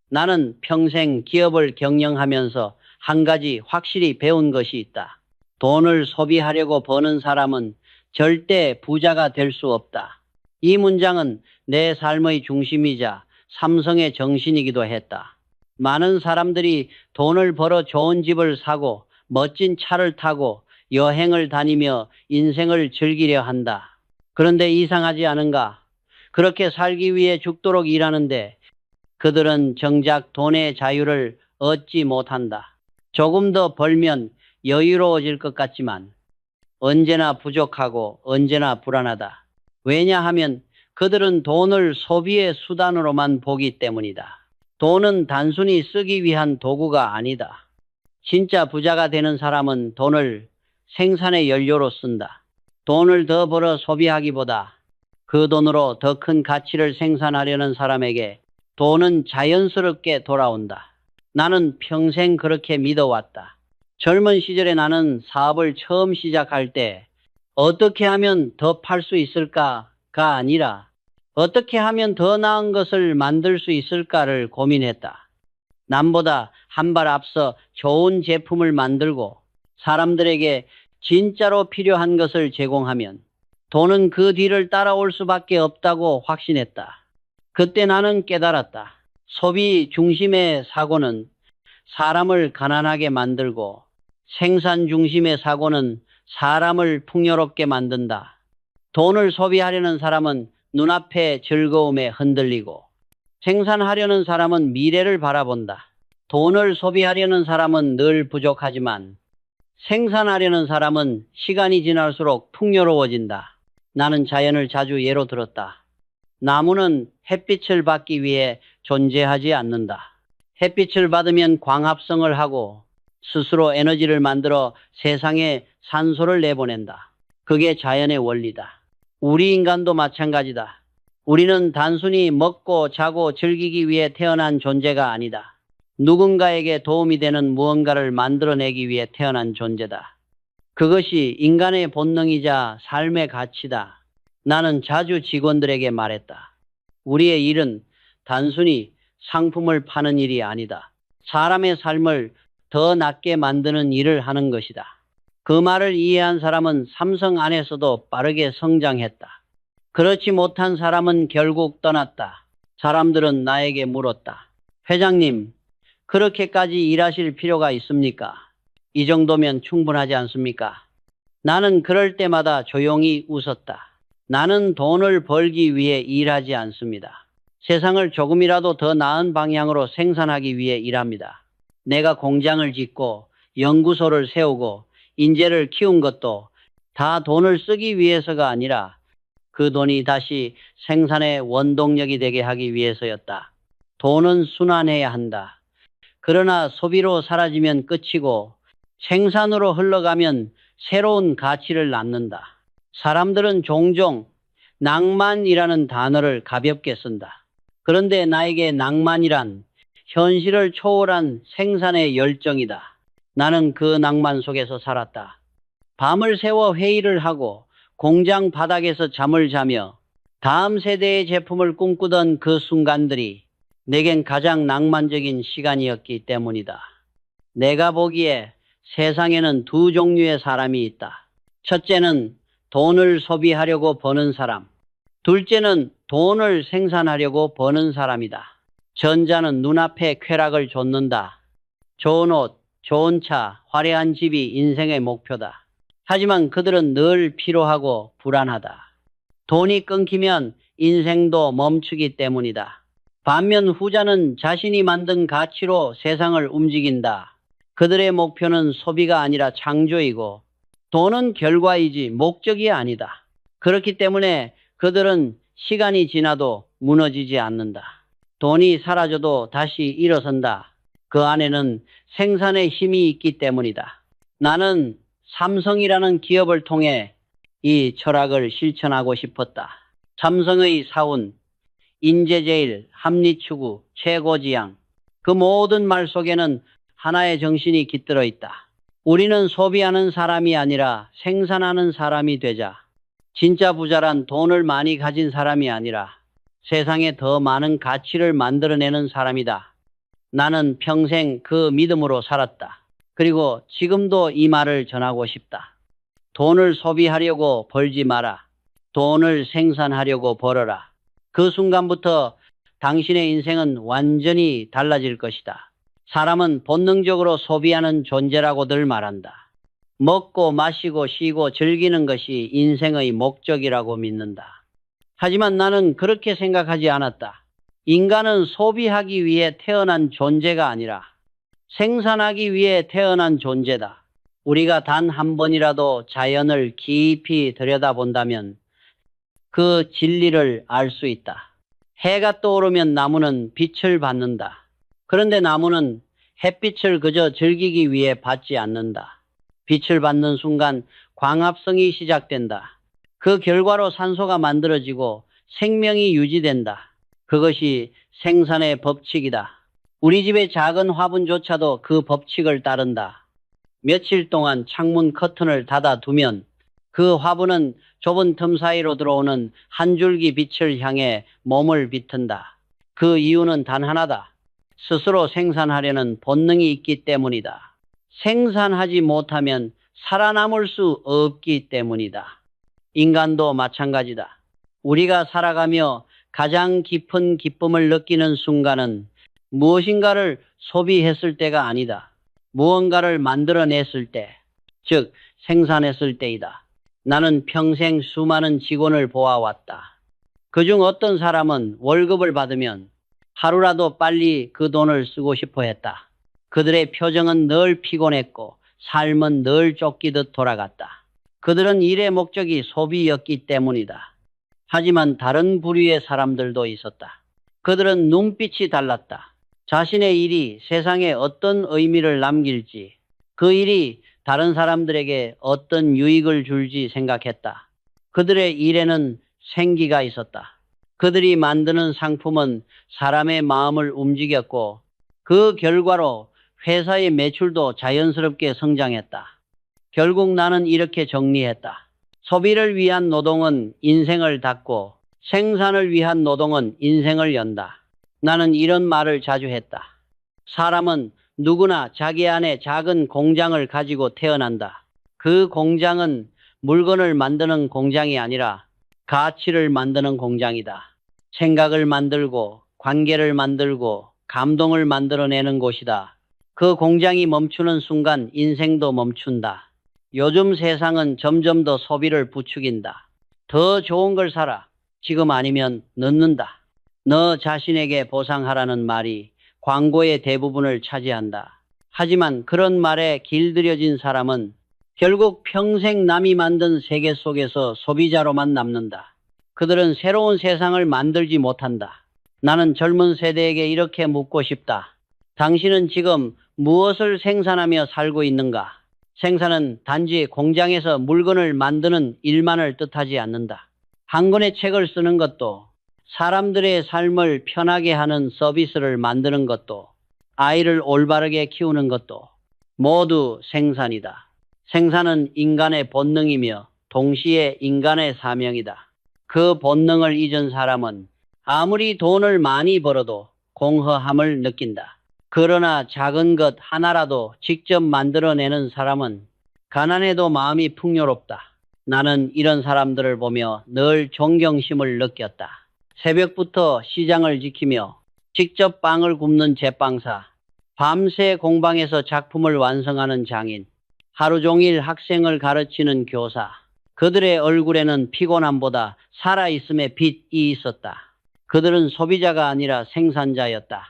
나는 평생 기업을 경영하면서 한 가지 확실히 배운 것이 있다. 돈을 소비하려고 버는 사람은 절대 부자가 될 수 없다. 이 문장은 내 삶의 중심이자 삼성의 정신이기도 했다. 많은 사람들이 돈을 벌어 좋은 집을 사고 멋진 차를 타고 여행을 다니며 인생을 즐기려 한다. 그런데 이상하지 않은가? 그렇게 살기 위해 죽도록 일하는데 그들은 정작 돈의 자유를 얻지 못한다. 조금 더 벌면 여유로워질 것 같지만 언제나 부족하고 언제나 불안하다. 왜냐하면 그들은 돈을 소비의 수단으로만 보기 때문이다. 돈은 단순히 쓰기 위한 도구가 아니다. 진짜 부자가 되는 사람은 돈을 생산의 연료로 쓴다. 돈을 더 벌어 소비하기보다 그 돈으로 더 큰 가치를 생산하려는 사람에게 돈은 자연스럽게 돌아온다. 나는 평생 그렇게 믿어왔다. 젊은 시절에 나는 사업을 처음 시작할 때 어떻게 하면 더 팔 수 있을까가 아니라 어떻게 하면 더 나은 것을 만들 수 있을까를 고민했다. 남보다 한 발 앞서 좋은 제품을 만들고 사람들에게 진짜로 필요한 것을 제공하면 돈은 그 뒤를 따라올 수밖에 없다고 확신했다. 그때 나는 깨달았다. 소비 중심의 사고는 사람을 가난하게 만들고 생산 중심의 사고는 사람을 풍요롭게 만든다. 돈을 소비하려는 사람은 눈앞의 즐거움에 흔들리고 생산하려는 사람은 미래를 바라본다. 돈을 소비하려는 사람은 늘 부족하지만 생산하려는 사람은 시간이 지날수록 풍요로워진다. 나는 자연을 자주 예로 들었다. 나무는 햇빛을 받기 위해 존재하지 않는다. 햇빛을 받으면 광합성을 하고 스스로 에너지를 만들어 세상에 산소를 내보낸다. 그게 자연의 원리다. 우리 인간도 마찬가지다. 우리는 단순히 먹고 자고 즐기기 위해 태어난 존재가 아니다. 누군가에게 도움이 되는 무언가를 만들어내기 위해 태어난 존재다. 그것이 인간의 본능이자 삶의 가치다. 나는 자주 직원들에게 말했다. 우리의 일은 단순히 상품을 파는 일이 아니다. 사람의 삶을 더 낫게 만드는 일을 하는 것이다. 그 말을 이해한 사람은 삼성 안에서도 빠르게 성장했다. 그렇지 못한 사람은 결국 떠났다. 사람들은 나에게 물었다. 회장님, 그렇게까지 일하실 필요가 있습니까? 이 정도면 충분하지 않습니까? 나는 그럴 때마다 조용히 웃었다. 나는 돈을 벌기 위해 일하지 않습니다. 세상을 조금이라도 더 나은 방향으로 생산하기 위해 일합니다. 내가 공장을 짓고 연구소를 세우고 인재를 키운 것도 다 돈을 쓰기 위해서가 아니라 그 돈이 다시 생산의 원동력이 되게 하기 위해서였다. 돈은 순환해야 한다. 그러나 소비로 사라지면 끝이고 생산으로 흘러가면 새로운 가치를 낳는다. 사람들은 종종 낭만이라는 단어를 가볍게 쓴다. 그런데 나에게 낭만이란 현실을 초월한 생산의 열정이다. 나는 그 낭만 속에서 살았다. 밤을 새워 회의를 하고 공장 바닥에서 잠을 자며 다음 세대의 제품을 꿈꾸던 그 순간들이 내겐 가장 낭만적인 시간이었기 때문이다. 내가 보기에 세상에는 두 종류의 사람이 있다. 첫째는 돈을 소비하려고 버는 사람. 둘째는 돈을 생산하려고 버는 사람이다. 전자는 눈앞에 쾌락을 좇는다. 좋은 옷, 좋은 차, 화려한 집이 인생의 목표다. 하지만 그들은 늘 피로하고 불안하다. 돈이 끊기면 인생도 멈추기 때문이다. 반면 후자는 자신이 만든 가치로 세상을 움직인다. 그들의 목표는 소비가 아니라 창조이고 돈은 결과이지 목적이 아니다. 그렇기 때문에 그들은 시간이 지나도 무너지지 않는다. 돈이 사라져도 다시 일어선다. 그 안에는 생산의 힘이 있기 때문이다. 나는 삼성이라는 기업을 통해 이 철학을 실천하고 싶었다. 삼성의 사운, 인재제일, 합리추구, 최고지향, 그 모든 말 속에는 하나의 정신이 깃들어 있다. 우리는 소비하는 사람이 아니라 생산하는 사람이 되자. 진짜 부자란 돈을 많이 가진 사람이 아니라 세상에 더 많은 가치를 만들어내는 사람이다. 나는 평생 그 믿음으로 살았다. 그리고 지금도 이 말을 전하고 싶다. 돈을 소비하려고 벌지 마라. 돈을 생산하려고 벌어라. 그 순간부터 당신의 인생은 완전히 달라질 것이다. 사람은 본능적으로 소비하는 존재라고 늘 말한다. 먹고 마시고 쉬고 즐기는 것이 인생의 목적이라고 믿는다. 하지만 나는 그렇게 생각하지 않았다. 인간은 소비하기 위해 태어난 존재가 아니라 생산하기 위해 태어난 존재다. 우리가 단 한 번이라도 자연을 깊이 들여다본다면 그 진리를 알 수 있다. 해가 떠오르면 나무는 빛을 받는다. 그런데 나무는 햇빛을 그저 즐기기 위해 받지 않는다. 빛을 받는 순간 광합성이 시작된다. 그 결과로 산소가 만들어지고 생명이 유지된다. 그것이 생산의 법칙이다. 우리 집의 작은 화분조차도 그 법칙을 따른다. 며칠 동안 창문 커튼을 닫아두면 그 화분은 좁은 틈 사이로 들어오는 한 줄기 빛을 향해 몸을 비튼다. 그 이유는 단 하나다. 스스로 생산하려는 본능이 있기 때문이다. 생산하지 못하면 살아남을 수 없기 때문이다. 인간도 마찬가지다. 우리가 살아가며 가장 깊은 기쁨을 느끼는 순간은 무엇인가를 소비했을 때가 아니다. 무언가를 만들어냈을 때, 즉 생산했을 때이다. 나는 평생 수많은 직원을 보아왔다. 그중 어떤 사람은 월급을 받으면 하루라도 빨리 그 돈을 쓰고 싶어 했다. 그들의 표정은 늘 피곤했고 삶은 늘 쫓기듯 돌아갔다. 그들은 일의 목적이 소비였기 때문이다. 하지만 다른 부류의 사람들도 있었다. 그들은 눈빛이 달랐다. 자신의 일이 세상에 어떤 의미를 남길지, 그 일이 다른 사람들에게 어떤 유익을 줄지 생각했다. 그들의 일에는 생기가 있었다. 그들이 만드는 상품은 사람의 마음을 움직였고 그 결과로 회사의 매출도 자연스럽게 성장했다. 결국 나는 이렇게 정리했다. 소비를 위한 노동은 인생을 닫고 생산을 위한 노동은 인생을 연다. 나는 이런 말을 자주 했다. 사람은 누구나 자기 안에 작은 공장을 가지고 태어난다. 그 공장은 물건을 만드는 공장이 아니라 가치를 만드는 공장이다. 생각을 만들고 관계를 만들고 감동을 만들어내는 곳이다. 그 공장이 멈추는 순간 인생도 멈춘다. 요즘 세상은 점점 더 소비를 부추긴다. 더 좋은 걸 사라. 지금 아니면 늦는다. 너 자신에게 보상하라는 말이 광고의 대부분을 차지한다. 하지만 그런 말에 길들여진 사람은 결국 평생 남이 만든 세계 속에서 소비자로만 남는다. 그들은 새로운 세상을 만들지 못한다. 나는 젊은 세대에게 이렇게 묻고 싶다. 당신은 지금 무엇을 생산하며 살고 있는가? 생산은 단지 공장에서 물건을 만드는 일만을 뜻하지 않는다. 한 권의 책을 쓰는 것도, 사람들의 삶을 편하게 하는 서비스를 만드는 것도, 아이를 올바르게 키우는 것도 모두 생산이다. 생산은 인간의 본능이며 동시에 인간의 사명이다. 그 본능을 잊은 사람은 아무리 돈을 많이 벌어도 공허함을 느낀다. 그러나 작은 것 하나라도 직접 만들어내는 사람은 가난해도 마음이 풍요롭다. 나는 이런 사람들을 보며 늘 존경심을 느꼈다. 새벽부터 시장을 지키며 직접 빵을 굽는 제빵사, 밤새 공방에서 작품을 완성하는 장인, 하루 종일 학생을 가르치는 교사, 그들의 얼굴에는 피곤함보다 살아있음의 빛이 있었다. 그들은 소비자가 아니라 생산자였다.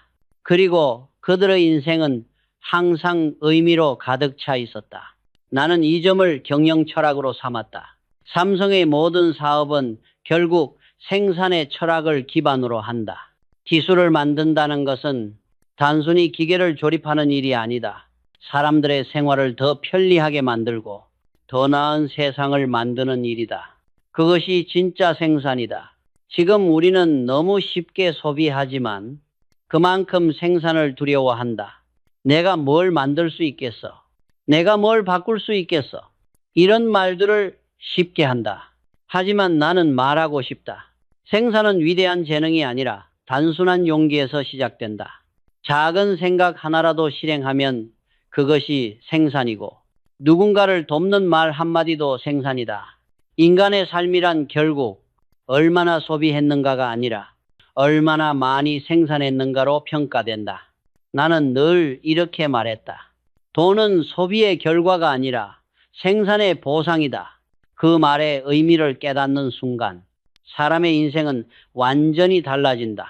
그리고 그들의 인생은 항상 의미로 가득 차 있었다. 나는 이 점을 경영 철학으로 삼았다. 삼성의 모든 사업은 결국 생산의 철학을 기반으로 한다. 기술을 만든다는 것은 단순히 기계를 조립하는 일이 아니다. 사람들의 생활을 더 편리하게 만들고 더 나은 세상을 만드는 일이다. 그것이 진짜 생산이다. 지금 우리는 너무 쉽게 소비하지만 그만큼 생산을 두려워한다. 내가 뭘 만들 수 있겠어? 내가 뭘 바꿀 수 있겠어? 이런 말들을 쉽게 한다. 하지만 나는 말하고 싶다. 생산은 위대한 재능이 아니라 단순한 용기에서 시작된다. 작은 생각 하나라도 실행하면 그것이 생산이고 누군가를 돕는 말 한마디도 생산이다. 인간의 삶이란 결국 얼마나 소비했는가가 아니라 얼마나 많이 생산했는가로 평가된다. 나는 늘 이렇게 말했다. 돈은 소비의 결과가 아니라 생산의 보상이다. 그 말의 의미를 깨닫는 순간 사람의 인생은 완전히 달라진다.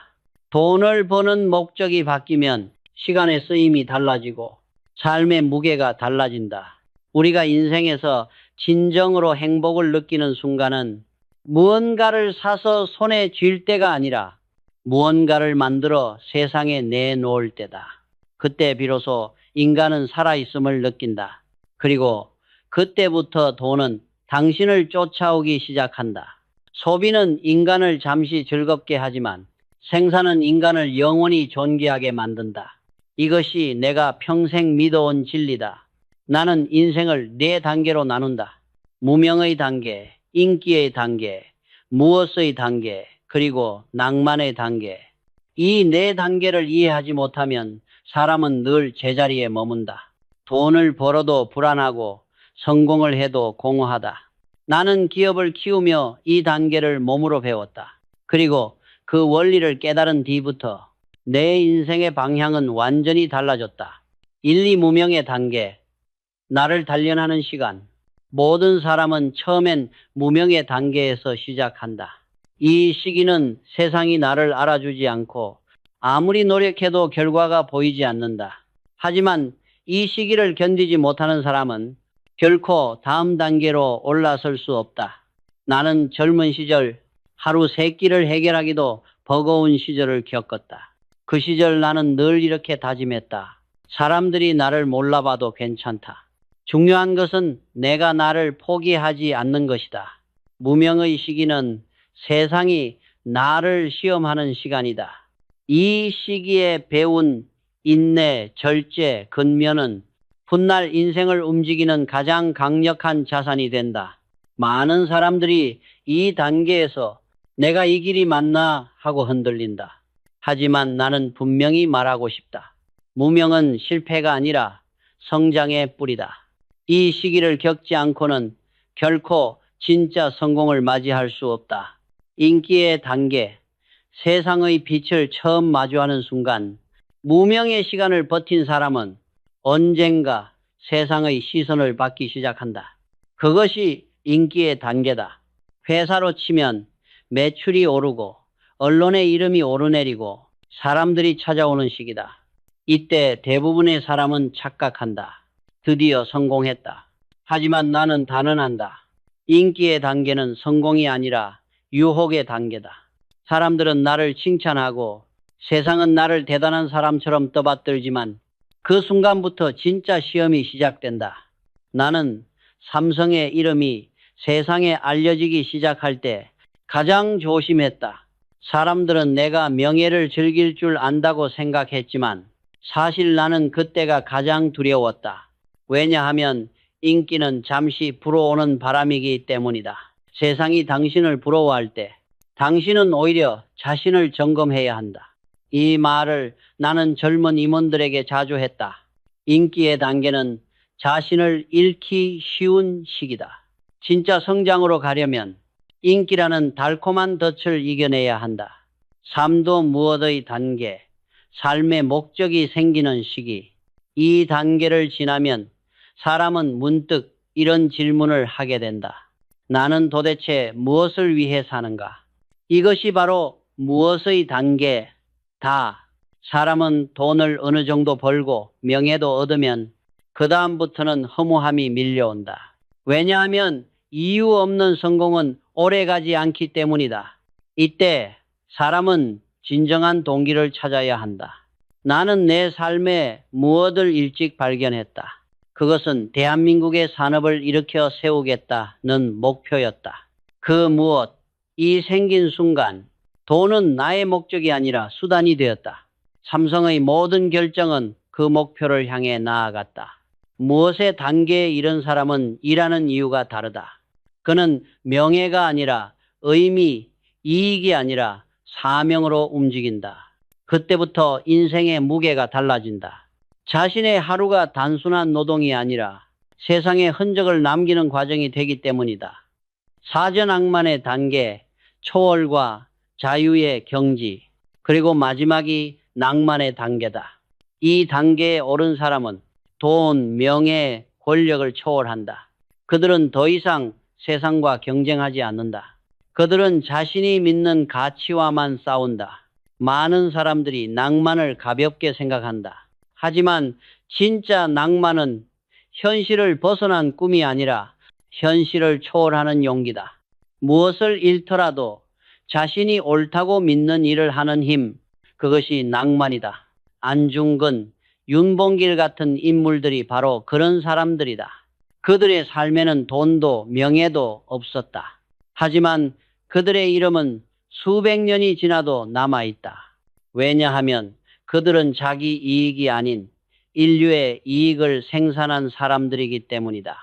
돈을 버는 목적이 바뀌면 시간의 쓰임이 달라지고 삶의 무게가 달라진다. 우리가 인생에서 진정으로 행복을 느끼는 순간은 무언가를 사서 손에 쥘 때가 아니라 무언가를 만들어 세상에 내놓을 때다. 그때 비로소 인간은 살아있음을 느낀다. 그리고 그때부터 돈은 당신을 쫓아오기 시작한다. 소비는 인간을 잠시 즐겁게 하지만 생산은 인간을 영원히 존귀하게 만든다. 이것이 내가 평생 믿어온 진리다. 나는 인생을 4단계로 나눈다. 무명의 단계, 인기의 단계, 무엇의 단계, 그리고 낭만의 단계. 이 4단계를 이해하지 못하면 사람은 늘 제자리에 머문다. 돈을 벌어도 불안하고 성공을 해도 공허하다. 나는 기업을 키우며 이 단계를 몸으로 배웠다. 그리고 그 원리를 깨달은 뒤부터 내 인생의 방향은 완전히 달라졌다. 1, 2 무명의 단계, 나를 단련하는 시간. 모든 사람은 처음엔 무명의 단계에서 시작한다. 이 시기는 세상이 나를 알아주지 않고 아무리 노력해도 결과가 보이지 않는다. 하지만 이 시기를 견디지 못하는 사람은 결코 다음 단계로 올라설 수 없다. 나는 젊은 시절 하루 3끼를 해결하기도 버거운 시절을 겪었다. 그 시절 나는 늘 이렇게 다짐했다. 사람들이 나를 몰라봐도 괜찮다. 중요한 것은 내가 나를 포기하지 않는 것이다. 무명의 시기는 세상이 나를 시험하는 시간이다. 이 시기에 배운 인내, 절제, 근면은 훗날 인생을 움직이는 가장 강력한 자산이 된다. 많은 사람들이 이 단계에서 내가 이 길이 맞나 하고 흔들린다. 하지만 나는 분명히 말하고 싶다. 무명은 실패가 아니라 성장의 뿌리다. 이 시기를 겪지 않고는 결코 진짜 성공을 맞이할 수 없다. 인기의 단계, 세상의 빛을 처음 마주하는 순간 무명의 시간을 버틴 사람은 언젠가 세상의 시선을 받기 시작한다. 그것이 인기의 단계다. 회사로 치면 매출이 오르고 언론의 이름이 오르내리고 사람들이 찾아오는 시기다. 이때 대부분의 사람은 착각한다. 드디어 성공했다. 하지만 나는 단언한다. 인기의 단계는 성공이 아니라 유혹의 단계다. 사람들은 나를 칭찬하고 세상은 나를 대단한 사람처럼 떠받들지만 그 순간부터 진짜 시험이 시작된다. 나는 삼성의 이름이 세상에 알려지기 시작할 때 가장 조심했다. 사람들은 내가 명예를 즐길 줄 안다고 생각했지만 사실 나는 그때가 가장 두려웠다. 왜냐하면 인기는 잠시 불어오는 바람이기 때문이다. 세상이 당신을 부러워할 때 당신은 오히려 자신을 점검해야 한다. 이 말을 나는 젊은 임원들에게 자주 했다. 인기의 단계는 자신을 잃기 쉬운 시기다. 진짜 성장으로 가려면 인기라는 달콤한 덫을 이겨내야 한다. 삶도 무엇의 단계, 삶의 목적이 생기는 시기. 이 단계를 지나면 사람은 문득 이런 질문을 하게 된다. 나는 도대체 무엇을 위해 사는가? 이것이 바로 무엇의 단계다. 사람은 돈을 어느 정도 벌고 명예도 얻으면 그 다음부터는 허무함이 밀려온다. 왜냐하면 이유 없는 성공은 오래가지 않기 때문이다. 이때 사람은 진정한 동기를 찾아야 한다. 나는 내 삶에 무엇을 일찍 발견했다. 그것은 대한민국의 산업을 일으켜 세우겠다는 목표였다. 그 무엇이 생긴 순간 돈은 나의 목적이 아니라 수단이 되었다. 삼성의 모든 결정은 그 목표를 향해 나아갔다. 무엇의 단계에 이른 사람은 일하는 이유가 다르다. 그는 명예가 아니라 의미, 이익이 아니라 사명으로 움직인다. 그때부터 인생의 무게가 달라진다. 자신의 하루가 단순한 노동이 아니라 세상에 흔적을 남기는 과정이 되기 때문이다. 사전악만의 단계, 초월과 자유의 경지, 그리고 마지막이 낭만의 단계다. 이 단계에 오른 사람은 돈, 명예, 권력을 초월한다. 그들은 더 이상 세상과 경쟁하지 않는다. 그들은 자신이 믿는 가치와만 싸운다. 많은 사람들이 낭만을 가볍게 생각한다. 하지만 진짜 낭만은 현실을 벗어난 꿈이 아니라 현실을 초월하는 용기다. 무엇을 잃더라도 자신이 옳다고 믿는 일을 하는 힘, 그것이 낭만이다. 안중근, 윤봉길 같은 인물들이 바로 그런 사람들이다. 그들의 삶에는 돈도 명예도 없었다. 하지만 그들의 이름은 수백 년이 지나도 남아있다. 왜냐하면 그들은 자기 이익이 아닌 인류의 이익을 생산한 사람들이기 때문이다.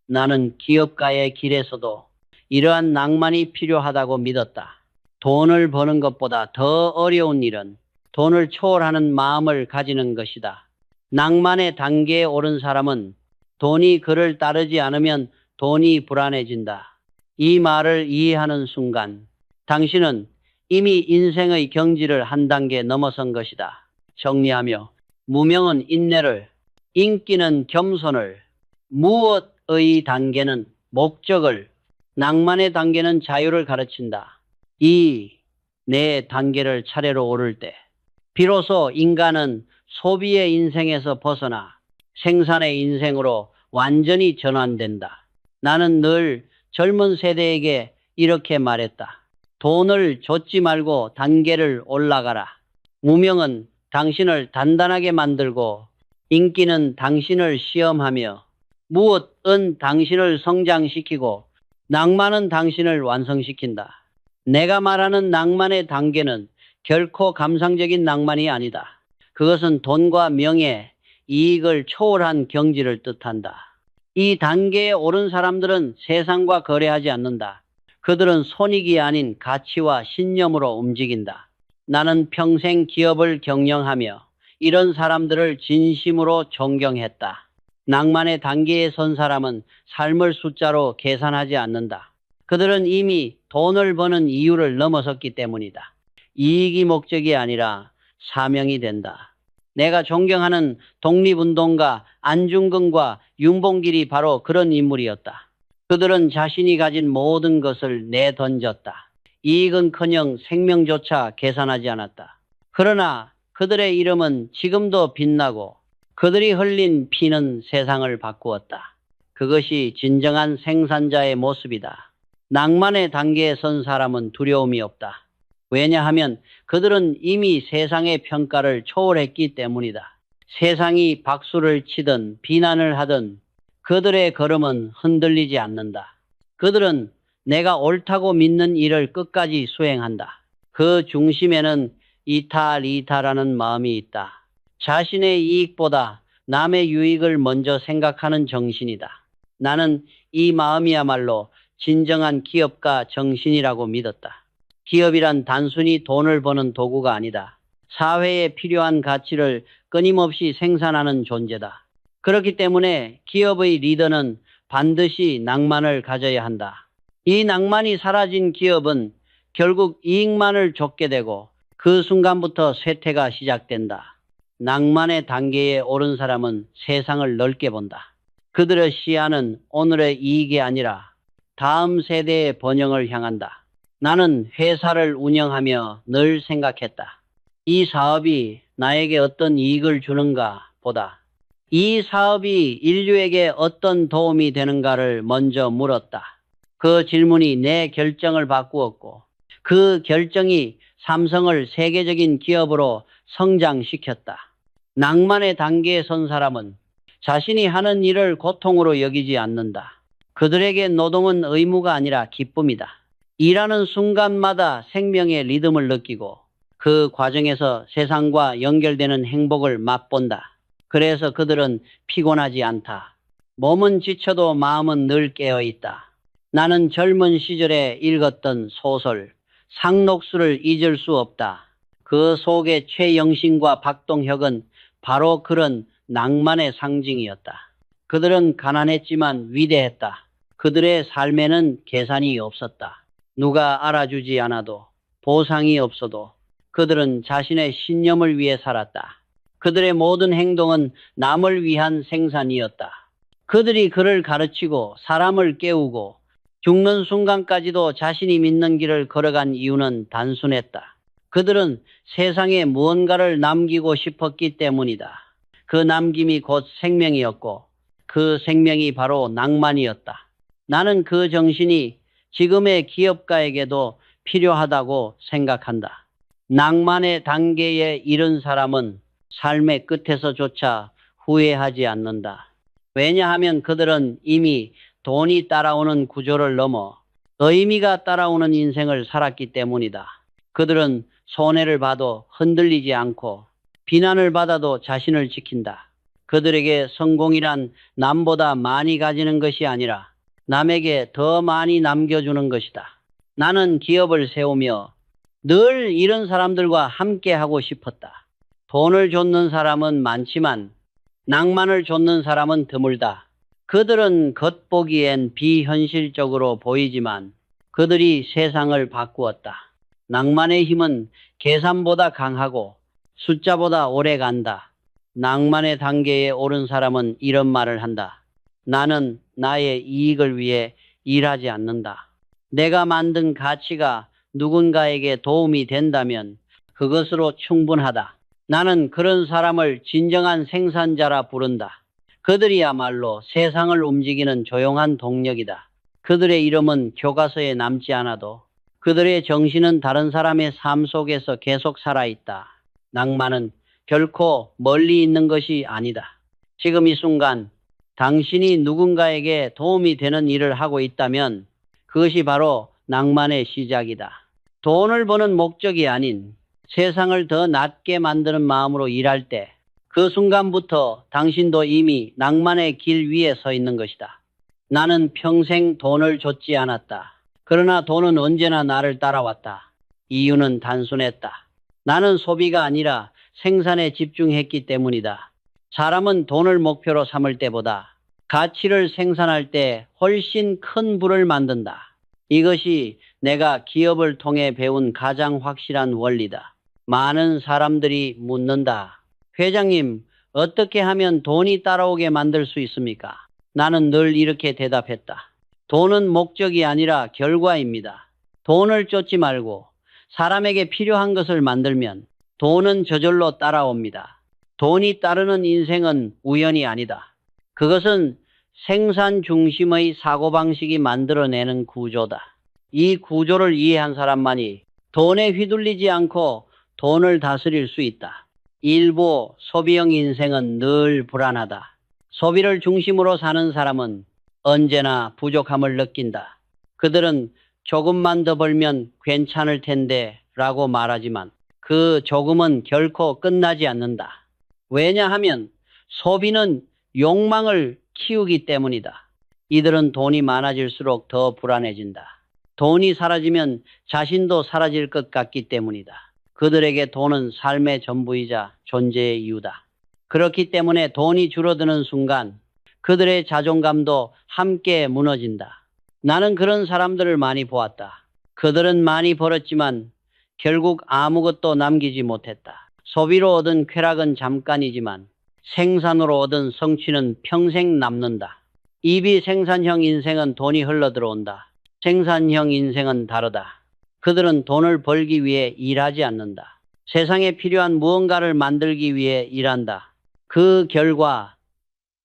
나는 기업가의 길에서도 이러한 낭만이 필요하다고 믿었다. 돈을 버는 것보다 더 어려운 일은 돈을 초월하는 마음을 가지는 것이다. 낭만의 단계에 오른 사람은 돈이 그를 따르지 않으면 돈이 불안해진다. 이 말을 이해하는 순간 당신은 이미 인생의 경지를 한 단계 넘어선 것이다. 정리하며 무명은 인내를, 인기는 겸손을, 무엇의 단계는 목적을, 낭만의 단계는 자유를 가르친다. 이 네 단계를 차례로 오를 때 비로소 인간은 소비의 인생에서 벗어나 생산의 인생으로 완전히 전환된다. 나는 늘 젊은 세대에게 이렇게 말했다. 돈을 좇지 말고 단계를 올라가라. 무명은 당신을 단단하게 만들고 인기는 당신을 시험하며 무엇은 당신을 성장시키고 낭만은 당신을 완성시킨다. 내가 말하는 낭만의 단계는 결코 감상적인 낭만이 아니다. 그것은 돈과 명예, 이익을 초월한 경지를 뜻한다. 이 단계에 오른 사람들은 세상과 거래하지 않는다. 그들은 손익이 아닌 가치와 신념으로 움직인다. 나는 평생 기업을 경영하며 이런 사람들을 진심으로 존경했다. 낭만의 단계에 선 사람은 삶을 숫자로 계산하지 않는다. 그들은 이미 돈을 버는 이유를 넘어섰기 때문이다. 이익이 목적이 아니라 사명이 된다. 내가 존경하는 독립운동가 안중근과 윤봉길이 바로 그런 인물이었다. 그들은 자신이 가진 모든 것을 내던졌다. 이익은커녕 생명조차 계산하지 않았다. 그러나 그들의 이름은 지금도 빛나고 그들이 흘린 피는 세상을 바꾸었다. 그것이 진정한 생산자의 모습이다. 낭만의 단계에 선 사람은 두려움이 없다. 왜냐하면 그들은 이미 세상의 평가를 초월했기 때문이다. 세상이 박수를 치든 비난을 하든 그들의 걸음은 흔들리지 않는다. 그들은 내가 옳다고 믿는 일을 끝까지 수행한다. 그 중심에는 이타리타라는 마음이 있다. 자신의 이익보다 남의 유익을 먼저 생각하는 정신이다. 나는 이 마음이야말로 진정한 기업가 정신이라고 믿었다. 기업이란 단순히 돈을 버는 도구가 아니다. 사회에 필요한 가치를 끊임없이 생산하는 존재다. 그렇기 때문에 기업의 리더는 반드시 낭만을 가져야 한다. 이 낭만이 사라진 기업은 결국 이익만을 좇게 되고 그 순간부터 쇠퇴가 시작된다. 낭만의 단계에 오른 사람은 세상을 넓게 본다. 그들의 시야는 오늘의 이익이 아니라 다음 세대의 번영을 향한다. 나는 회사를 운영하며 늘 생각했다. 이 사업이 나에게 어떤 이익을 주는가 보다 이 사업이 인류에게 어떤 도움이 되는가를 먼저 물었다. 그 질문이 내 결정을 바꾸었고 그 결정이 삼성을 세계적인 기업으로 성장시켰다. 낭만의 단계에 선 사람은 자신이 하는 일을 고통으로 여기지 않는다. 그들에게 노동은 의무가 아니라 기쁨이다. 일하는 순간마다 생명의 리듬을 느끼고 그 과정에서 세상과 연결되는 행복을 맛본다. 그래서 그들은 피곤하지 않다. 몸은 지쳐도 마음은 늘 깨어있다. 나는 젊은 시절에 읽었던 소설 상록수를 잊을 수 없다. 그 속에 최영신과 박동혁은 바로 그런 낭만의 상징이었다. 그들은 가난했지만 위대했다. 그들의 삶에는 계산이 없었다. 누가 알아주지 않아도, 보상이 없어도 그들은 자신의 신념을 위해 살았다. 그들의 모든 행동은 남을 위한 생산이었다. 그들이 그를 가르치고 사람을 깨우고 죽는 순간까지도 자신이 믿는 길을 걸어간 이유는 단순했다. 그들은 세상에 무언가를 남기고 싶었기 때문이다. 그 남김이 곧 생명이었고 그 생명이 바로 낭만이었다. 나는 그 정신이 지금의 기업가에게도 필요하다고 생각한다. 낭만의 단계에 이른 사람은 삶의 끝에서조차 후회하지 않는다. 왜냐하면 그들은 이미 돈이 따라오는 구조를 넘어 의미가 따라오는 인생을 살았기 때문이다. 그들은 손해를 봐도 흔들리지 않고 비난을 받아도 자신을 지킨다. 그들에게 성공이란 남보다 많이 가지는 것이 아니라 남에게 더 많이 남겨주는 것이다. 나는 기업을 세우며 늘 이런 사람들과 함께 하고 싶었다. 돈을 쫓는 사람은 많지만 낭만을 쫓는 사람은 드물다. 그들은 겉보기엔 비현실적으로 보이지만 그들이 세상을 바꾸었다. 낭만의 힘은 계산보다 강하고 숫자보다 오래 간다. 낭만의 단계에 오른 사람은 이런 말을 한다. 나는 나의 이익을 위해 일하지 않는다. 내가 만든 가치가 누군가에게 도움이 된다면 그것으로 충분하다. 나는 그런 사람을 진정한 생산자라 부른다. 그들이야말로 세상을 움직이는 조용한 동력이다. 그들의 이름은 교과서에 남지 않아도 그들의 정신은 다른 사람의 삶 속에서 계속 살아있다. 낭만은 결코 멀리 있는 것이 아니다. 지금 이 순간 당신이 누군가에게 도움이 되는 일을 하고 있다면 그것이 바로 낭만의 시작이다. 돈을 버는 목적이 아닌 세상을 더 낫게 만드는 마음으로 일할 때 그 순간부터 당신도 이미 낭만의 길 위에 서 있는 것이다. 나는 평생 돈을 쫓지 않았다. 그러나 돈은 언제나 나를 따라왔다. 이유는 단순했다. 나는 소비가 아니라 생산에 집중했기 때문이다. 사람은 돈을 목표로 삼을 때보다 가치를 생산할 때 훨씬 큰 부를 만든다. 이것이 내가 기업을 통해 배운 가장 확실한 원리다. 많은 사람들이 묻는다. 회장님, 어떻게 하면 돈이 따라오게 만들 수 있습니까? 나는 늘 이렇게 대답했다. 돈은 목적이 아니라 결과입니다. 돈을 쫓지 말고 사람에게 필요한 것을 만들면 돈은 저절로 따라옵니다. 돈이 따르는 인생은 우연이 아니다. 그것은 생산 중심의 사고방식이 만들어내는 구조다. 이 구조를 이해한 사람만이 돈에 휘둘리지 않고 돈을 다스릴 수 있다. 일부 소비형 인생은 늘 불안하다. 소비를 중심으로 사는 사람은 언제나 부족함을 느낀다. 그들은 조금만 더 벌면 괜찮을 텐데 라고 말하지만 그 조금은 결코 끝나지 않는다. 왜냐하면 소비는 욕망을 키우기 때문이다. 이들은 돈이 많아질수록 더 불안해진다. 돈이 사라지면 자신도 사라질 것 같기 때문이다. 그들에게 돈은 삶의 전부이자 존재의 이유다. 그렇기 때문에 돈이 줄어드는 순간 그들의 자존감도 함께 무너진다. 나는 그런 사람들을 많이 보았다. 그들은 많이 벌었지만 결국 아무것도 남기지 못했다. 소비로 얻은 쾌락은 잠깐이지만 생산으로 얻은 성취는 평생 남는다. 이비생산형 인생은 돈이 흘러들어온다. 생산형 인생은 다르다. 그들은 돈을 벌기 위해 일하지 않는다. 세상에 필요한 무언가를 만들기 위해 일한다. 그 결과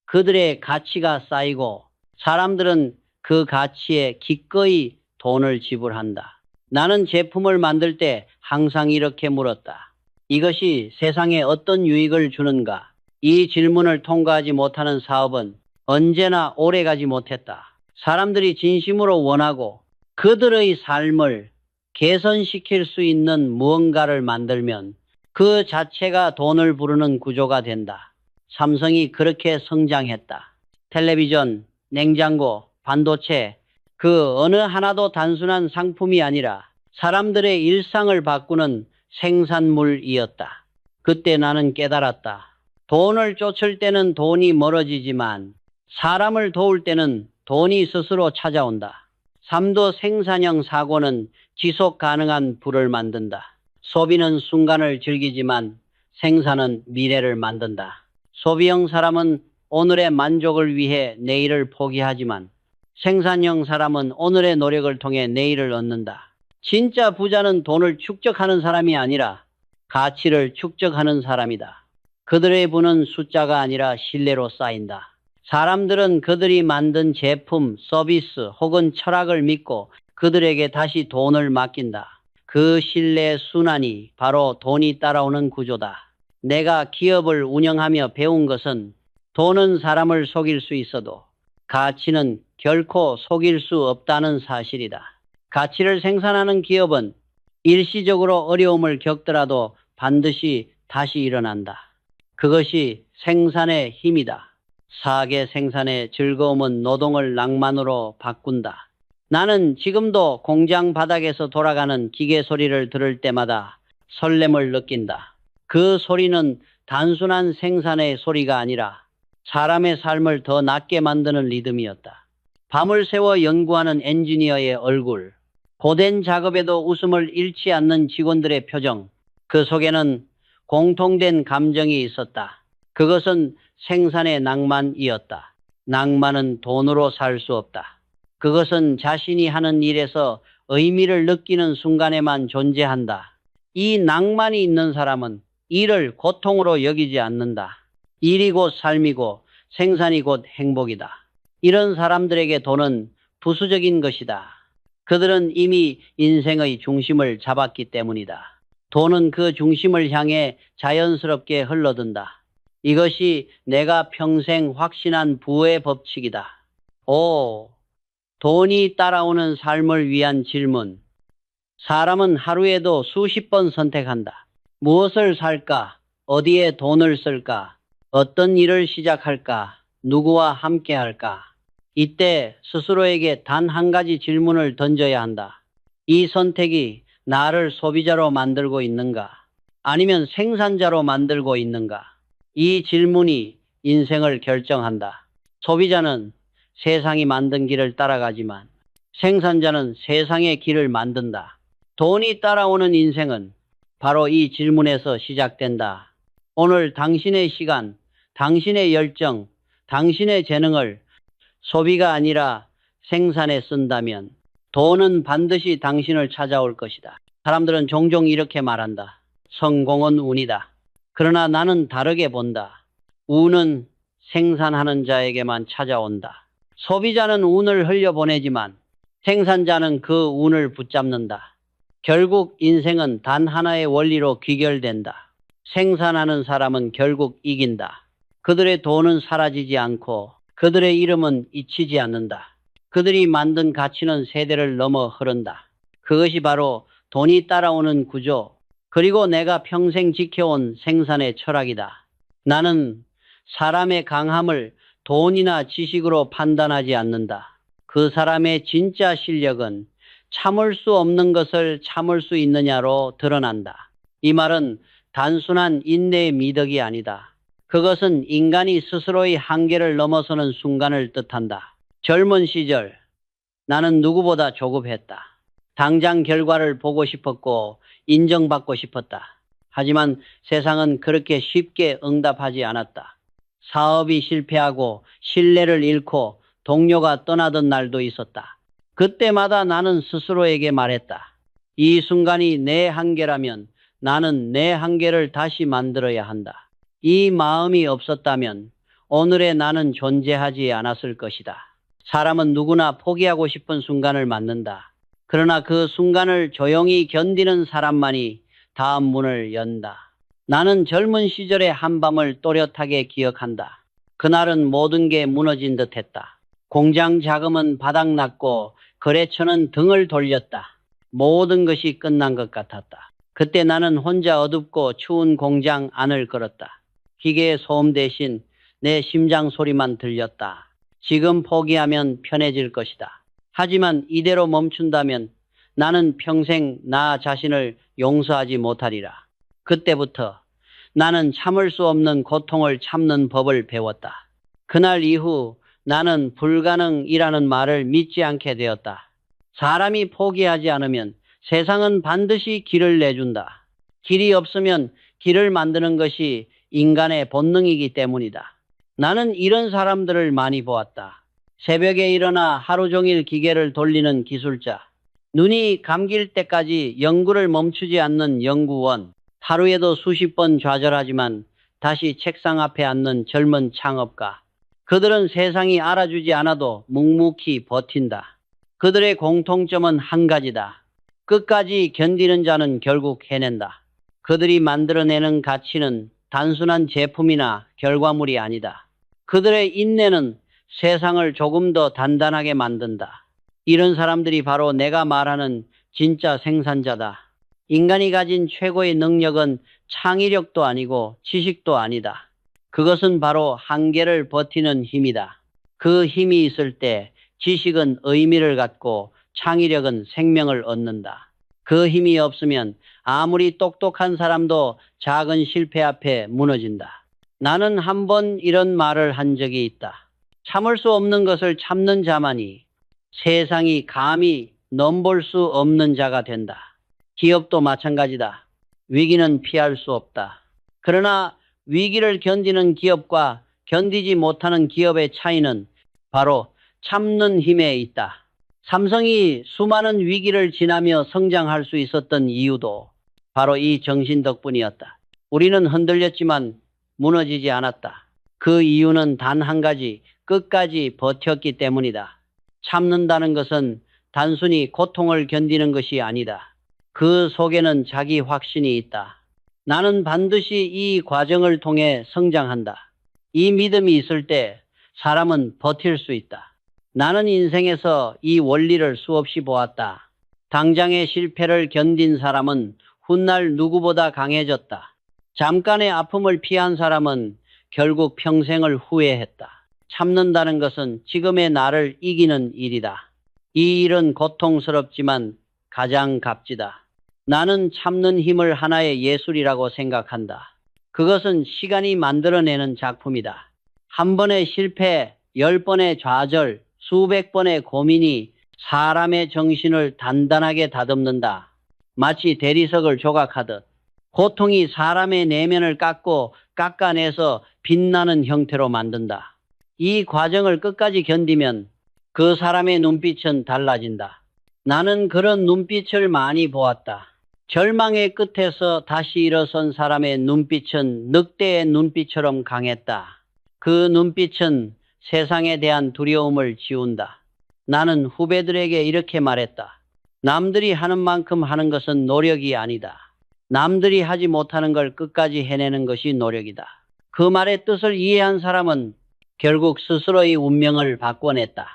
그들의 가치가 쌓이고 사람들은 그 가치에 기꺼이 돈을 지불한다. 나는 제품을 만들 때 항상 이렇게 물었다. 이것이 세상에 어떤 유익을 주는가? 이 질문을 통과하지 못하는 사업은 언제나 오래가지 못했다. 사람들이 진심으로 원하고 그들의 삶을 개선시킬 수 있는 무언가를 만들면 그 자체가 돈을 부르는 구조가 된다. 삼성이 그렇게 성장했다. 텔레비전, 냉장고, 반도체, 그 어느 하나도 단순한 상품이 아니라 사람들의 일상을 바꾸는 생산물이었다. 그때 나는 깨달았다. 돈을 쫓을 때는 돈이 멀어지지만 사람을 도울 때는 돈이 스스로 찾아온다. 삶도 생산형 사고는 지속 가능한 부를 만든다. 소비는 순간을 즐기지만 생산은 미래를 만든다. 소비형 사람은 오늘의 만족을 위해 내일을 포기하지만 생산형 사람은 오늘의 노력을 통해 내일을 얻는다. 진짜 부자는 돈을 축적하는 사람이 아니라 가치를 축적하는 사람이다. 그들의 부는 숫자가 아니라 신뢰로 쌓인다. 사람들은 그들이 만든 제품, 서비스 혹은 철학을 믿고 그들에게 다시 돈을 맡긴다. 그 신뢰 순환이 바로 돈이 따라오는 구조다. 내가 기업을 운영하며 배운 것은 돈은 사람을 속일 수 있어도 가치는 결코 속일 수 없다는 사실이다. 가치를 생산하는 기업은 일시적으로 어려움을 겪더라도 반드시 다시 일어난다. 그것이 생산의 힘이다. 사계 생산의 즐거움은 노동을 낭만으로 바꾼다. 나는 지금도 공장 바닥에서 돌아가는 기계 소리를 들을 때마다 설렘을 느낀다. 그 소리는 단순한 생산의 소리가 아니라 사람의 삶을 더 낫게 만드는 리듬이었다. 밤을 새워 연구하는 엔지니어의 얼굴, 고된 작업에도 웃음을 잃지 않는 직원들의 표정, 그 속에는 공통된 감정이 있었다. 그것은 생산의 낭만이었다. 낭만은 돈으로 살 수 없다. 그것은 자신이 하는 일에서 의미를 느끼는 순간에만 존재한다. 이 낭만이 있는 사람은 일을 고통으로 여기지 않는다. 일이 곧 삶이고 생산이 곧 행복이다. 이런 사람들에게 돈은 부수적인 것이다. 그들은 이미 인생의 중심을 잡았기 때문이다. 돈은 그 중심을 향해 자연스럽게 흘러든다. 이것이 내가 평생 확신한 부의 법칙이다. 5. 돈이 따라오는 삶을 위한 질문. 사람은 하루에도 수십 번 선택한다. 무엇을 살까? 어디에 돈을 쓸까? 어떤 일을 시작할까? 누구와 함께 할까? 이때 스스로에게 단 한 가지 질문을 던져야 한다. 이 선택이 나를 소비자로 만들고 있는가? 아니면 생산자로 만들고 있는가? 이 질문이 인생을 결정한다. 소비자는 세상이 만든 길을 따라가지만 생산자는 세상의 길을 만든다. 돈이 따라오는 인생은 바로 이 질문에서 시작된다. 오늘 당신의 시간, 당신의 열정, 당신의 재능을 소비가 아니라 생산에 쓴다면 돈은 반드시 당신을 찾아올 것이다. 사람들은 종종 이렇게 말한다. 성공은 운이다. 그러나 나는 다르게 본다. 운은 생산하는 자에게만 찾아온다. 소비자는 운을 흘려보내지만 생산자는 그 운을 붙잡는다. 결국 인생은 단 하나의 원리로 귀결된다. 생산하는 사람은 결국 이긴다. 그들의 돈은 사라지지 않고 그들의 이름은 잊히지 않는다. 그들이 만든 가치는 세대를 넘어 흐른다. 그것이 바로 돈이 따라오는 구조, 그리고 내가 평생 지켜온 생산의 철학이다. 나는 사람의 강함을 돈이나 지식으로 판단하지 않는다. 그 사람의 진짜 실력은 참을 수 없는 것을 참을 수 있느냐로 드러난다. 이 말은 단순한 인내의 미덕이 아니다. 그것은 인간이 스스로의 한계를 넘어서는 순간을 뜻한다. 젊은 시절 나는 누구보다 조급했다. 당장 결과를 보고 싶었고 인정받고 싶었다. 하지만 세상은 그렇게 쉽게 응답하지 않았다. 사업이 실패하고 신뢰를 잃고 동료가 떠나던 날도 있었다. 그때마다 나는 스스로에게 말했다. 이 순간이 내 한계라면 나는 내 한계를 다시 만들어야 한다. 이 마음이 없었다면 오늘의 나는 존재하지 않았을 것이다. 사람은 누구나 포기하고 싶은 순간을 맞는다. 그러나 그 순간을 조용히 견디는 사람만이 다음 문을 연다. 나는 젊은 시절의 한밤을 또렷하게 기억한다. 그날은 모든 게 무너진 듯했다. 공장 자금은 바닥났고 거래처는 등을 돌렸다. 모든 것이 끝난 것 같았다. 그때 나는 혼자 어둡고 추운 공장 안을 걸었다. 기계의 소음 대신 내 심장 소리만 들렸다. 지금 포기하면 편해질 것이다. 하지만 이대로 멈춘다면 나는 평생 나 자신을 용서하지 못하리라. 그때부터 나는 참을 수 없는 고통을 참는 법을 배웠다. 그날 이후 나는 불가능이라는 말을 믿지 않게 되었다. 사람이 포기하지 않으면 세상은 반드시 길을 내준다. 길이 없으면 길을 만드는 것이 인간의 본능이기 때문이다. 나는 이런 사람들을 많이 보았다. 새벽에 일어나 하루 종일 기계를 돌리는 기술자, 눈이 감길 때까지 연구를 멈추지 않는 연구원, 하루에도 수십 번 좌절하지만 다시 책상 앞에 앉는 젊은 창업가. 그들은 세상이 알아주지 않아도 묵묵히 버틴다. 그들의 공통점은 한 가지다. 끝까지 견디는 자는 결국 해낸다. 그들이 만들어내는 가치는 단순한 제품이나 결과물이 아니다. 그들의 인내는 세상을 조금 더 단단하게 만든다. 이런 사람들이 바로 내가 말하는 진짜 생산자다. 인간이 가진 최고의 능력은 창의력도 아니고 지식도 아니다. 그것은 바로 한계를 버티는 힘이다. 그 힘이 있을 때 지식은 의미를 갖고 창의력은 생명을 얻는다. 그 힘이 없으면 아무리 똑똑한 사람도 작은 실패 앞에 무너진다. 나는 한 번 이런 말을 한 적이 있다. 참을 수 없는 것을 참는 자만이 세상이 감히 넘볼 수 없는 자가 된다. 기업도 마찬가지다. 위기는 피할 수 없다. 그러나 위기를 견디는 기업과 견디지 못하는 기업의 차이는 바로 참는 힘에 있다. 삼성이 수많은 위기를 지나며 성장할 수 있었던 이유도 바로 이 정신 덕분이었다. 우리는 흔들렸지만 무너지지 않았다. 그 이유는 단 한 가지, 끝까지 버텼기 때문이다. 참는다는 것은 단순히 고통을 견디는 것이 아니다. 그 속에는 자기 확신이 있다. 나는 반드시 이 과정을 통해 성장한다. 이 믿음이 있을 때 사람은 버틸 수 있다. 나는 인생에서 이 원리를 수없이 보았다. 당장의 실패를 견딘 사람은 훗날 누구보다 강해졌다. 잠깐의 아픔을 피한 사람은 결국 평생을 후회했다. 참는다는 것은 지금의 나를 이기는 일이다. 이 일은 고통스럽지만 가장 값지다. 나는 참는 힘을 하나의 예술이라고 생각한다. 그것은 시간이 만들어내는 작품이다. 한 번의 실패, 10번의 좌절, 수백 번의 고민이 사람의 정신을 단단하게 다듬는다. 마치 대리석을 조각하듯 고통이 사람의 내면을 깎아내서 빛나는 형태로 만든다. 이 과정을 끝까지 견디면 그 사람의 눈빛은 달라진다. 나는 그런 눈빛을 많이 보았다. 절망의 끝에서 다시 일어선 사람의 눈빛은 늑대의 눈빛처럼 강했다. 그 눈빛은 세상에 대한 두려움을 지운다. 나는 후배들에게 이렇게 말했다. 남들이 하는 만큼 하는 것은 노력이 아니다. 남들이 하지 못하는 걸 끝까지 해내는 것이 노력이다. 그 말의 뜻을 이해한 사람은 결국 스스로의 운명을 바꿔냈다.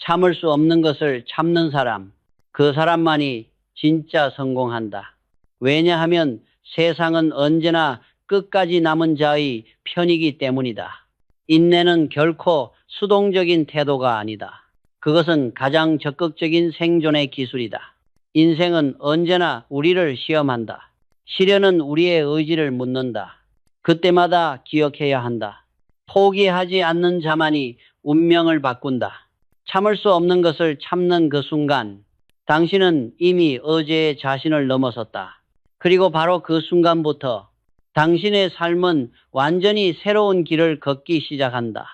참을 수 없는 것을 참는 사람, 그 사람만이 진짜 성공한다. 왜냐하면 세상은 언제나 끝까지 남은 자의 편이기 때문이다. 인내는 결코 수동적인 태도가 아니다. 그것은 가장 적극적인 생존의 기술이다. 인생은 언제나 우리를 시험한다. 시련은 우리의 의지를 묻는다. 그때마다 기억해야 한다. 포기하지 않는 자만이 운명을 바꾼다. 참을 수 없는 것을 참는 그 순간 당신은 이미 어제의 자신을 넘어섰다. 그리고 바로 그 순간부터 당신의 삶은 완전히 새로운 길을 걷기 시작한다.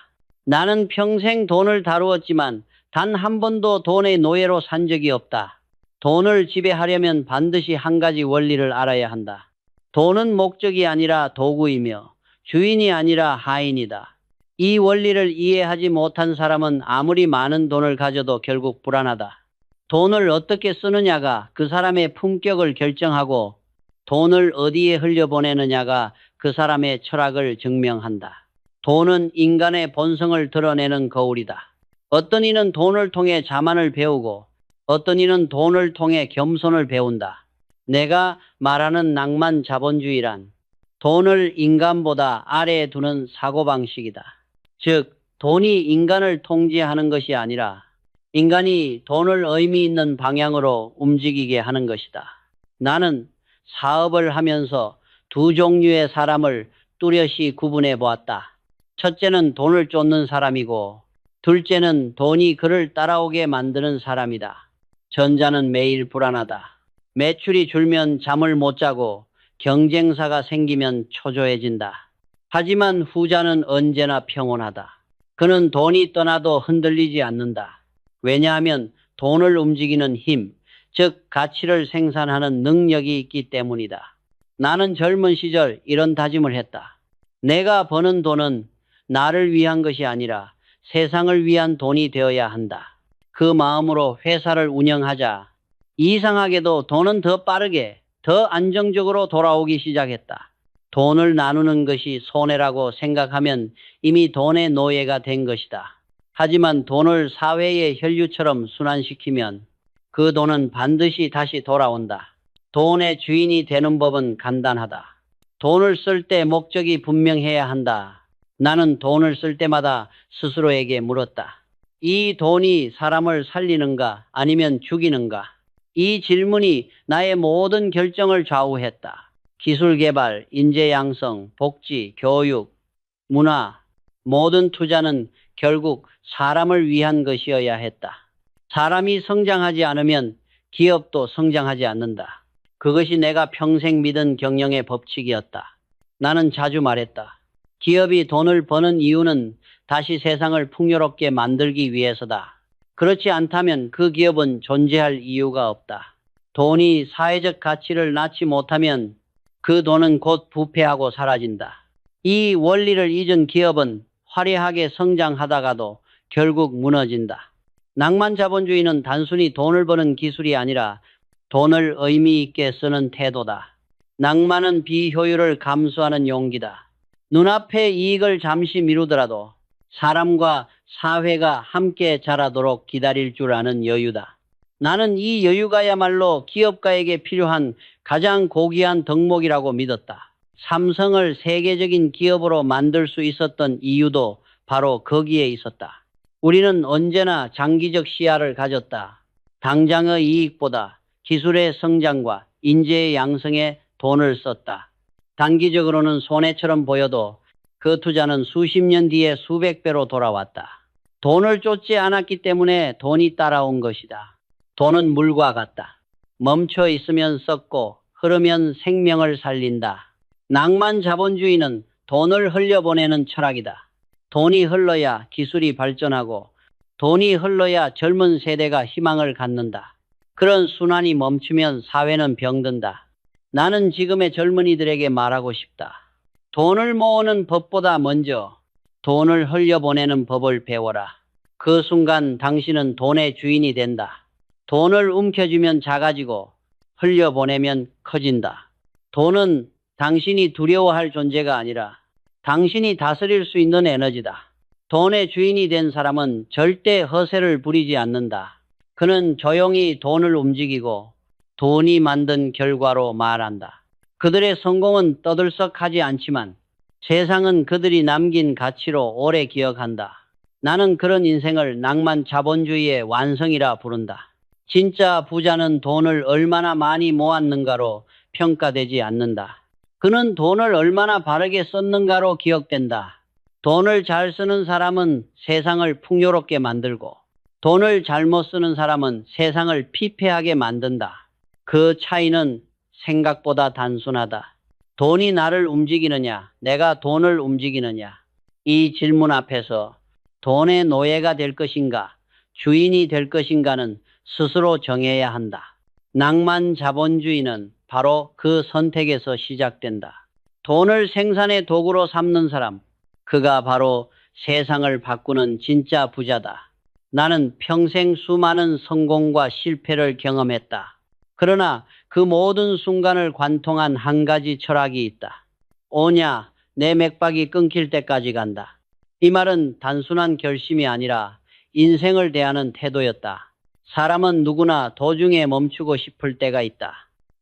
나는 평생 돈을 다루었지만 단 한 번도 돈의 노예로 산 적이 없다. 돈을 지배하려면 반드시 한 가지 원리를 알아야 한다. 돈은 목적이 아니라 도구이며 주인이 아니라 하인이다. 이 원리를 이해하지 못한 사람은 아무리 많은 돈을 가져도 결국 불안하다. 돈을 어떻게 쓰느냐가 그 사람의 품격을 결정하고 돈을 어디에 흘려보내느냐가 그 사람의 철학을 증명한다. 돈은 인간의 본성을 드러내는 거울이다. 어떤 이는 돈을 통해 자만을 배우고 어떤 이는 돈을 통해 겸손을 배운다. 내가 말하는 낭만 자본주의란 돈을 인간보다 아래에 두는 사고방식이다. 즉, 돈이 인간을 통제하는 것이 아니라 인간이 돈을 의미 있는 방향으로 움직이게 하는 것이다. 나는 사업을 하면서 두 종류의 사람을 뚜렷이 구분해 보았다. 첫째는 돈을 쫓는 사람이고, 둘째는 돈이 그를 따라오게 만드는 사람이다. 전자는 매일 불안하다. 매출이 줄면 잠을 못 자고 경쟁사가 생기면 초조해진다. 하지만 후자는 언제나 평온하다. 그는 돈이 떠나도 흔들리지 않는다. 왜냐하면 돈을 움직이는 힘, 즉 가치를 생산하는 능력이 있기 때문이다. 나는 젊은 시절 이런 다짐을 했다. 내가 버는 돈은 나를 위한 것이 아니라 세상을 위한 돈이 되어야 한다. 그 마음으로 회사를 운영하자 이상하게도 돈은 더 빠르게, 더 안정적으로 돌아오기 시작했다. 돈을 나누는 것이 손해라고 생각하면 이미 돈의 노예가 된 것이다. 하지만 돈을 사회의 혈류처럼 순환시키면 그 돈은 반드시 다시 돌아온다. 돈의 주인이 되는 법은 간단하다. 돈을 쓸 때 목적이 분명해야 한다. 나는 돈을 쓸 때마다 스스로에게 물었다. 이 돈이 사람을 살리는가 아니면 죽이는가? 이 질문이 나의 모든 결정을 좌우했다. 기술 개발, 인재 양성, 복지, 교육, 문화, 모든 투자는 결국 사람을 위한 것이어야 했다. 사람이 성장하지 않으면 기업도 성장하지 않는다. 그것이 내가 평생 믿은 경영의 법칙이었다. 나는 자주 말했다. 기업이 돈을 버는 이유는 다시 세상을 풍요롭게 만들기 위해서다. 그렇지 않다면 그 기업은 존재할 이유가 없다. 돈이 사회적 가치를 낳지 못하면 그 돈은 곧 부패하고 사라진다. 이 원리를 잊은 기업은 화려하게 성장하다가도 결국 무너진다. 낭만 자본주의는 단순히 돈을 버는 기술이 아니라 돈을 의미 있게 쓰는 태도다. 낭만은 비효율을 감수하는 용기다. 눈앞의 이익을 잠시 미루더라도 사람과 사회가 함께 자라도록 기다릴 줄 아는 여유다. 나는 이 여유가야말로 기업가에게 필요한 가장 고귀한 덕목이라고 믿었다. 삼성을 세계적인 기업으로 만들 수 있었던 이유도 바로 거기에 있었다. 우리는 언제나 장기적 시야를 가졌다. 당장의 이익보다 기술의 성장과 인재의 양성에 돈을 썼다. 단기적으로는 손해처럼 보여도 그 투자는 수십 년 뒤에 수백 배로 돌아왔다. 돈을 쫓지 않았기 때문에 돈이 따라온 것이다. 돈은 물과 같다. 멈춰 있으면 썩고 흐르면 생명을 살린다. 낭만 자본주의는 돈을 흘려보내는 철학이다. 돈이 흘러야 기술이 발전하고 돈이 흘러야 젊은 세대가 희망을 갖는다. 그런 순환이 멈추면 사회는 병든다. 나는 지금의 젊은이들에게 말하고 싶다. 돈을 모으는 법보다 먼저 돈을 흘려보내는 법을 배워라. 그 순간 당신은 돈의 주인이 된다. 돈을 움켜쥐면 작아지고 흘려보내면 커진다. 돈은 당신이 두려워할 존재가 아니라 당신이 다스릴 수 있는 에너지다. 돈의 주인이 된 사람은 절대 허세를 부리지 않는다. 그는 조용히 돈을 움직이고 돈이 만든 결과로 말한다. 그들의 성공은 떠들썩하지 않지만 세상은 그들이 남긴 가치로 오래 기억한다. 나는 그런 인생을 낭만 자본주의의 완성이라 부른다. 진짜 부자는 돈을 얼마나 많이 모았는가로 평가되지 않는다. 그는 돈을 얼마나 바르게 썼는가로 기억된다. 돈을 잘 쓰는 사람은 세상을 풍요롭게 만들고 돈을 잘못 쓰는 사람은 세상을 피폐하게 만든다. 그 차이는 생각보다 단순하다. 돈이 나를 움직이느냐, 내가 돈을 움직이느냐. 이 질문 앞에서 돈의 노예가 될 것인가, 주인이 될 것인가는 스스로 정해야 한다. 낭만 자본주의는 바로 그 선택에서 시작된다. 돈을 생산의 도구로 삼는 사람, 그가 바로 세상을 바꾸는 진짜 부자다. 나는 평생 수많은 성공과 실패를 경험했다. 그러나 그 모든 순간을 관통한 한 가지 철학이 있다. 오냐, 내 맥박이 끊길 때까지 간다. 이 말은 단순한 결심이 아니라 인생을 대하는 태도였다. 사람은 누구나 도중에 멈추고 싶을 때가 있다.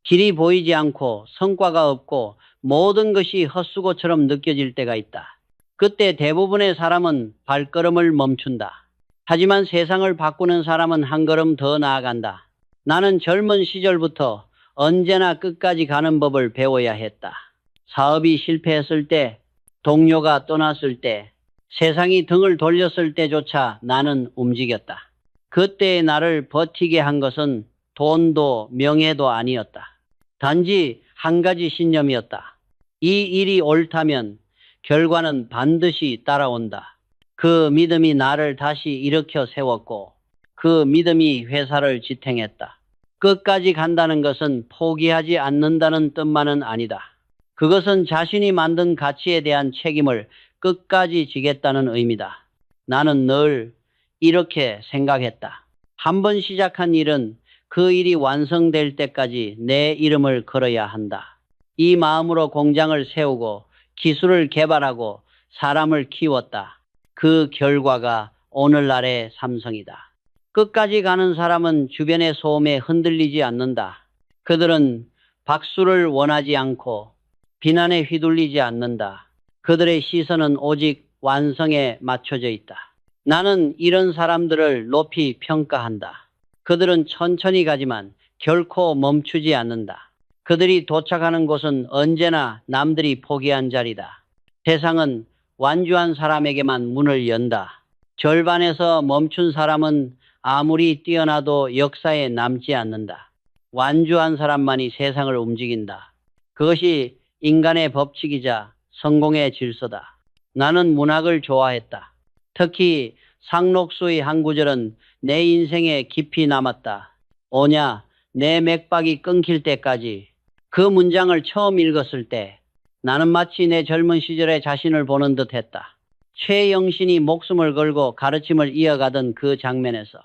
길이 보이지 않고 성과가 없고 모든 것이 헛수고처럼 느껴질 때가 있다. 그때 대부분의 사람은 발걸음을 멈춘다. 하지만 세상을 바꾸는 사람은 한 걸음 더 나아간다. 나는 젊은 시절부터 언제나 끝까지 가는 법을 배워야 했다. 사업이 실패했을 때, 동료가 떠났을 때, 세상이 등을 돌렸을 때조차 나는 움직였다. 그때의 나를 버티게 한 것은 돈도 명예도 아니었다. 단지 한 가지 신념이었다. 이 일이 옳다면 결과는 반드시 따라온다. 그 믿음이 나를 다시 일으켜 세웠고 그 믿음이 회사를 지탱했다. 끝까지 간다는 것은 포기하지 않는다는 뜻만은 아니다. 그것은 자신이 만든 가치에 대한 책임을 끝까지 지겠다는 의미다. 나는 늘 이렇게 생각했다. 한 번 시작한 일은 그 일이 완성될 때까지 내 이름을 걸어야 한다. 이 마음으로 공장을 세우고 기술을 개발하고 사람을 키웠다. 그 결과가 오늘날의 삼성이다. 끝까지 가는 사람은 주변의 소음에 흔들리지 않는다. 그들은 박수를 원하지 않고 비난에 휘둘리지 않는다. 그들의 시선은 오직 완성에 맞춰져 있다. 나는 이런 사람들을 높이 평가한다. 그들은 천천히 가지만 결코 멈추지 않는다. 그들이 도착하는 곳은 언제나 남들이 포기한 자리다. 세상은 완주한 사람에게만 문을 연다. 절반에서 멈춘 사람은 아무리 뛰어나도 역사에 남지 않는다. 완주한 사람만이 세상을 움직인다. 그것이 인간의 법칙이자 성공의 질서다. 나는 문학을 좋아했다. 특히 상록수의 한 구절은 내 인생에 깊이 남았다. 오냐, 내 맥박이 끊길 때까지. 그 문장을 처음 읽었을 때 나는 마치 내 젊은 시절의 자신을 보는 듯 했다. 최영신이 목숨을 걸고 가르침을 이어가던 그 장면에서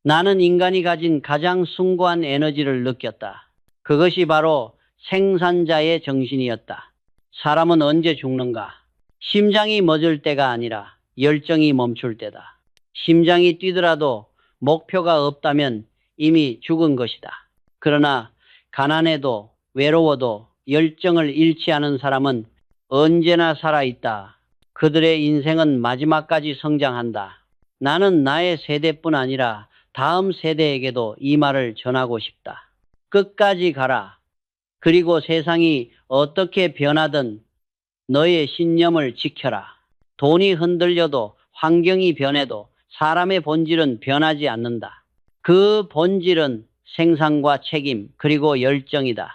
나는 인간이 가진 가장 숭고한 에너지를 느꼈다. 그것이 바로 생산자의 정신이었다. 사람은 언제 죽는가? 심장이 멎을 때가 아니라 열정이 멈출 때다. 심장이 뛰더라도 목표가 없다면 이미 죽은 것이다. 그러나 가난해도 외로워도 열정을 잃지 않은 사람은 언제나 살아있다. 그들의 인생은 마지막까지 성장한다. 나는 나의 세대뿐 아니라 다음 세대에게도 이 말을 전하고 싶다. 끝까지 가라. 그리고 세상이 어떻게 변하든 너의 신념을 지켜라. 돈이 흔들려도 환경이 변해도 사람의 본질은 변하지 않는다. 그 본질은 생산과 책임 그리고 열정이다.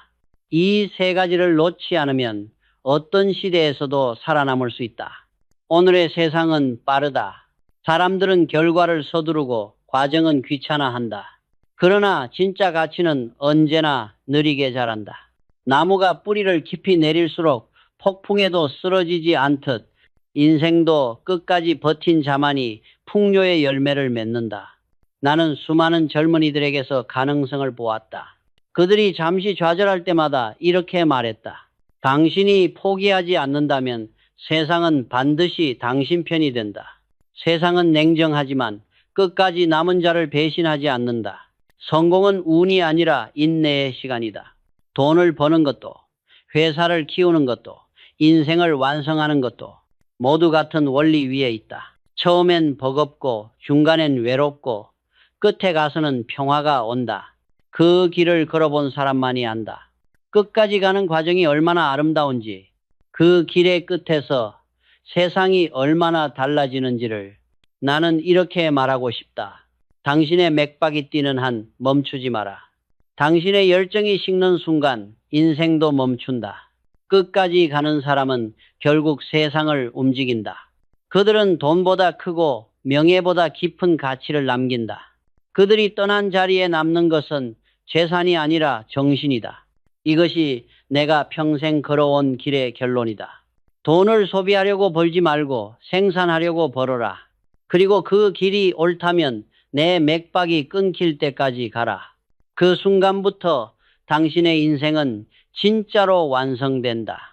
이 세 가지를 놓지 않으면 어떤 시대에서도 살아남을 수 있다. 오늘의 세상은 빠르다. 사람들은 결과를 서두르고 과정은 귀찮아한다. 그러나 진짜 가치는 언제나 느리게 자란다. 나무가 뿌리를 깊이 내릴수록 폭풍에도 쓰러지지 않듯 인생도 끝까지 버틴 자만이 풍요의 열매를 맺는다. 나는 수많은 젊은이들에게서 가능성을 보았다. 그들이 잠시 좌절할 때마다 이렇게 말했다. 당신이 포기하지 않는다면 세상은 반드시 당신 편이 된다. 세상은 냉정하지만 끝까지 남은 자를 배신하지 않는다. 성공은 운이 아니라 인내의 시간이다. 돈을 버는 것도, 회사를 키우는 것도, 인생을 완성하는 것도 모두 같은 원리 위에 있다. 처음엔 버겁고 중간엔 외롭고 끝에 가서는 평화가 온다. 그 길을 걸어본 사람만이 안다. 끝까지 가는 과정이 얼마나 아름다운지, 그 길의 끝에서 세상이 얼마나 달라지는지를 나는 이렇게 말하고 싶다. 당신의 맥박이 뛰는 한 멈추지 마라. 당신의 열정이 식는 순간 인생도 멈춘다. 끝까지 가는 사람은 결국 세상을 움직인다. 그들은 돈보다 크고 명예보다 깊은 가치를 남긴다. 그들이 떠난 자리에 남는 것은 재산이 아니라 정신이다. 이것이 내가 평생 걸어온 길의 결론이다. 돈을 소비하려고 벌지 말고 생산하려고 벌어라. 그리고 그 길이 옳다면 내 맥박이 끊길 때까지 가라. 그 순간부터 당신의 인생은 진짜로 완성된다.